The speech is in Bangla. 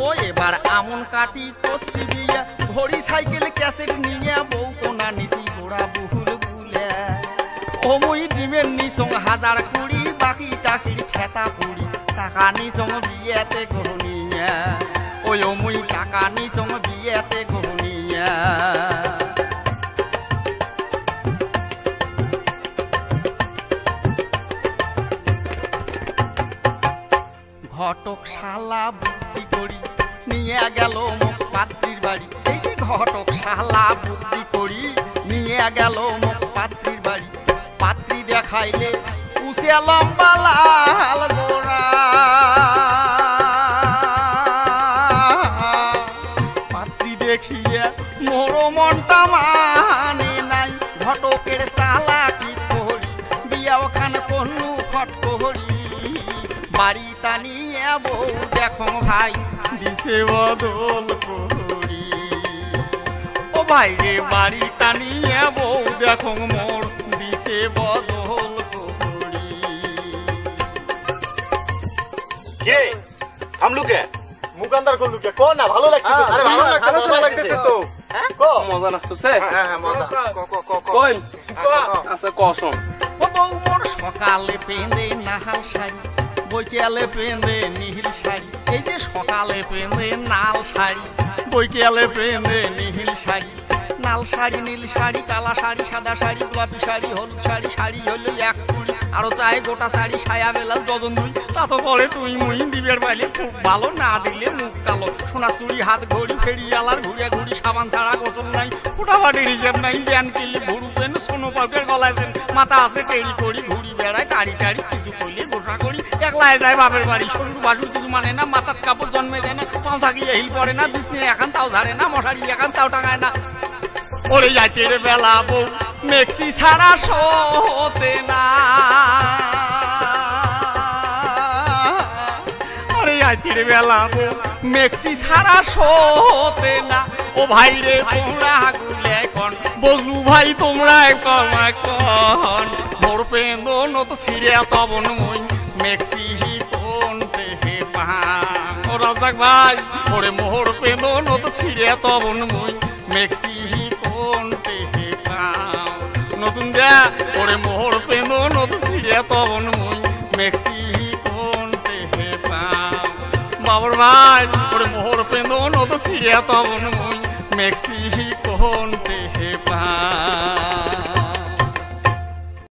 ও এবার আমন কাটি কষি বিয়া ঘড়ি সাইকেল ক্যাসেট নিয়ে বউ কোনা নিশি গোড়া বহুল বুলে ও মুই ডিমের নিসং হাজার কুড়ি বাকি টাকির খেতা পুড়ি টাকা নিসং বিয়েতে গহনিয়া ওই ও মুই টাকা নিসং বিয়েতে গহনিয়া ঘটক শালা বুদ্ধি করি নিয়ে গেল মুখ পাত্রীর বাড়ি এই যে ঘটক শালা বুদ্ধি করি নিয়ে গেল মুখ পাত্রীর বাড়ি পাত্রী দেখাইলে উসে লম্বা লাল গোড়া পাত্রী দেখিয়ে মোর মনটা মানে নাই ঘটকের চালাকি করি বিয়া ওখানে কোনো খট করি বাড়ি টানিয়ে বউ দেখো ভাই দিশে বদল করি ও ভাই রে বাড়ি টানিয়ে বউ দেখো মোর দিশে বদল করি কে हम लोग के মুকান্দার করলু কে কো না ভালো লাগতেছে আরে ভালো লাগতেছে মজা লাগতেছে তো কো মজা লাগতেছে হ্যাঁ হ্যাঁ মজা কো কই আচ্ছা কসম ও বউ মোর সকালে পেঁদে নাহাল শাড়ি বৈকালে পেঁদে নীল শাড়ি এই যে সকালে পেঁদে নাল শাড়ি বৈকালে পেঁদে নীল শাড়ি নাল শাড়ি নীল শাড়ি কালা শাড়ি সাদা শাড়ি গোলাপি শাড়ি হলুদ শাড়ি শাড়ি হলো এক কুড়ি আরো চাই গোটা শাড়ি সায়া বেলাল ডজন দুই তা তো করে তুই মুই দিবের বাইলে খুব ভালো না দিলে মুখ কালো সোনা চুড়ি হাত ঘড়ি ফেরিয়ালার ঘুরে ঘুরি সাবান ছাড়া গোসল নাই ফুটাফাটির হিসেব নাই ব্যান কিলি ভুরু পেন সোনো পাউডার গলাইছেন মাথা আছে টেরি করি ঘুরি বেড়ায় টাড়ি টাড়ি কিছু করলে গোটা করি একলাই যায় বাপের বাড়ি শ্বশুর বাসুর কিছু মানে না মাথার কাপড় জন্মে দেয় না পাও থাকিয়ে হিল পড়ে না বিছনে এখন তাও ধারে না মশারি এখন তাও টাঙায় না ওরে যাইতে রে বেলা বউ মেক্সি ছাড়া শোতে না ওরে যাইতে রে বেলা বউ মেক্সি ছাড়া শোতে না ও ভাই রে তোমরা গুলে কন বজলু ভাই তোমরা কন মোর পেন্দো নত ছিড়ে তবন মই মেক্সি হি কোনতে হে পা ও রাজাক ভাই ওরে মোর পেন্দো নত ছিড়ে তবন মই মেক্সি হি কোনতে হে পা নতুন দে ওরে মোর পেন্দো নত ছিড়ে তবন মই মেক্সি হি কোনতে হে পা বাবর ভাই ওরে মোর পেন্দো নত ছিড়ে তবন মই মেক্সি হি কোনতে হে পা